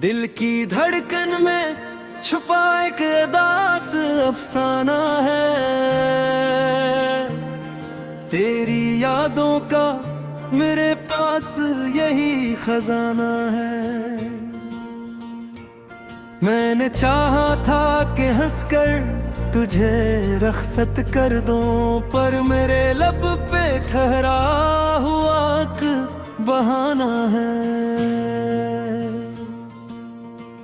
दिल की धड़कन में छुपा एक अदास अफसाना है। तेरी यादों का मेरे पास यही खजाना है। मैंने चाहा था कि हंसकर तुझे रखसत कर दूं, पर मेरे लब पे ठहरा हुआ एक बहाना है।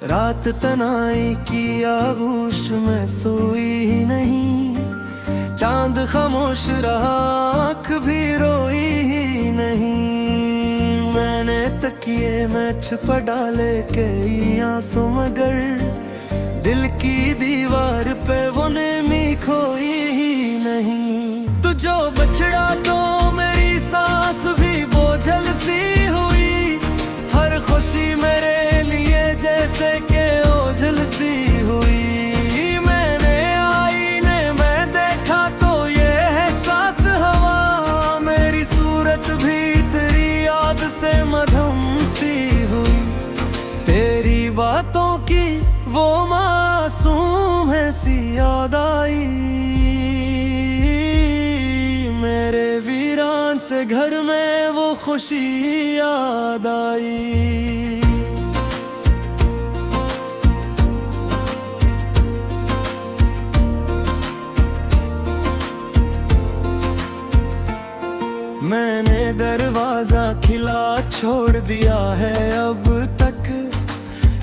रात तनाई की आगोश में सोई ही नहीं, चांद खामोश रहा आँख भी रोई ही नहीं। मैंने तकिए में छुपा डाले कई आंसू, मगर दिल की दीवार पे वो नेमी खोई ही नहीं। तू जो बछड़ा तो मेरी सांस भी बोझल सी हुई, हर खुशी मेरे लिए जैसे के ओझल सी हुई। मैंने आईने में देखा तो ये एहसास हवा, मेरी सूरत भी तेरी याद से मधुम सी हुई। तेरी बातों की वो मासूम है सी याद आई, मेरे वीरान से घर में वो खुशी याद आई। मैंने दरवाजा खिला छोड़ दिया है अब तक,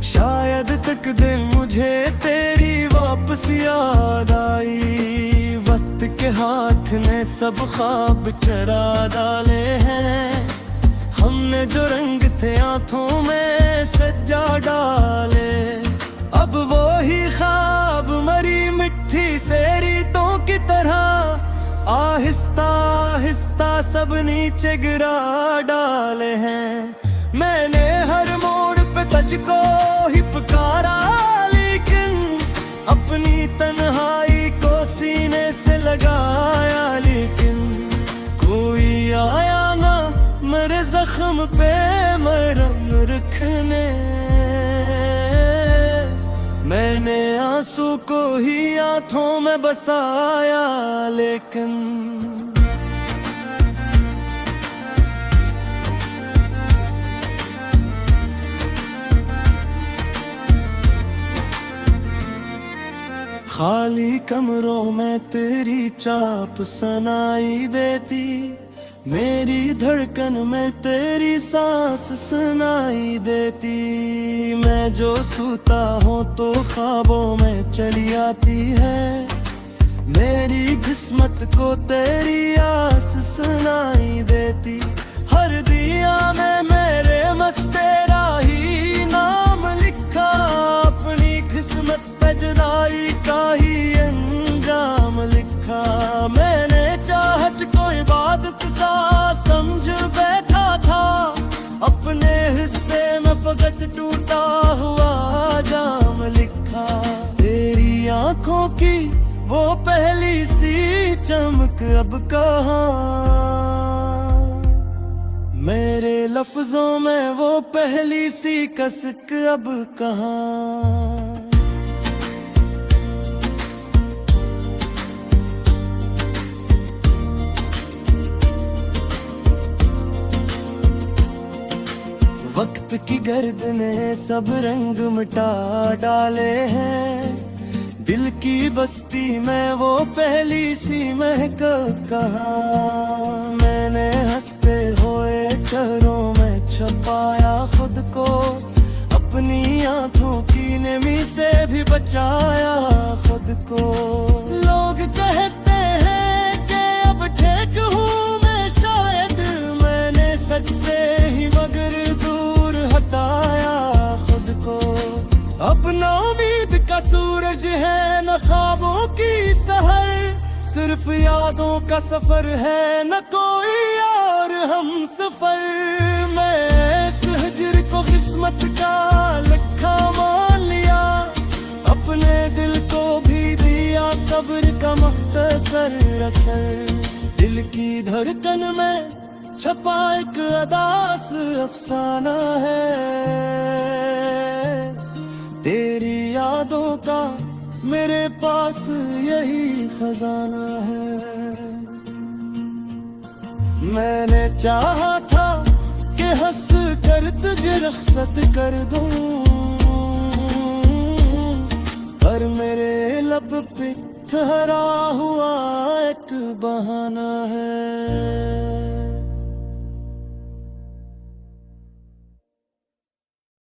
शायद तक दिन मुझे तेरी वापस याद आई। वक्त के हाथ ने सब ख्वाब चरा डाले हैं, हमने जो रंग थे आंखों में सजा डाले। अब वो ही ख्वाब मरी मिट्टी से रीतों की तरह आहिस्ता आहिस्ता सब नीचे गिरा डाले हैं। मैंने हर मोड़ पे तुझको ही पुकारा, लेकिन अपनी तन्हाई को सीने से लगाया। लेकिन कोई आया ना मेरे जख्म पे मरहम रखने, मैंने आंसू को ही आंखों में बसाया। लेकिन खाली कमरों में तेरी चाप सुनाई देती, मेरी धड़कन में तेरी सांस सुनाई देती। मैं जो सोता हूँ तो ख्वाबों में चली आती है, मेरी किस्मत को तेरी आस सुनाई देती। हर दिया में मेरे मस्त तेरा ही नाम लिखा, अपनी किस्मत पे जुदाई का ही अंजाम लिखा। मैंने चाहत को इबादत सा समझ बैठा था, अपने हिस्से में फकत टूटा हुआ जाम लिखा। तेरी आंखों की वो पहली सी चमक अब कहाँ, मेरे लफ्जों में वो पहली सी कसक अब कहाँ। वक्त की गर्द ने सब रंग मिटा डाले हैं, दिल की बस्ती में वो पहली सी महक कहाँ। मैंने हंसते हुए चेहरों में छुपाया खुद को, अपनी आंखों की नमी से भी बचाया खुद को। लोग कहते हैं कि अब ठीक हूँ मैं, शायद मैंने सच से ही मगर दूर हटाया खुद को। अब ना उम्मीद का सूरज है न ख्वाबों की सहर, सिर्फ यादों का सफर है न कोई और हम सफर। मैं इस हिजर को किस्मत का लिखा मान लिया, अपने दिल को भी दिया सब्र का मुख्तसर असर। दिल की धड़कन में छपा एक अदास अफसाना है। का मेरे पास यही खजाना है। मैंने चाहा था कि हंस कर तुझे रुखसत कर दूं, पर मेरे लब पे ठहरा हुआ एक बहाना है।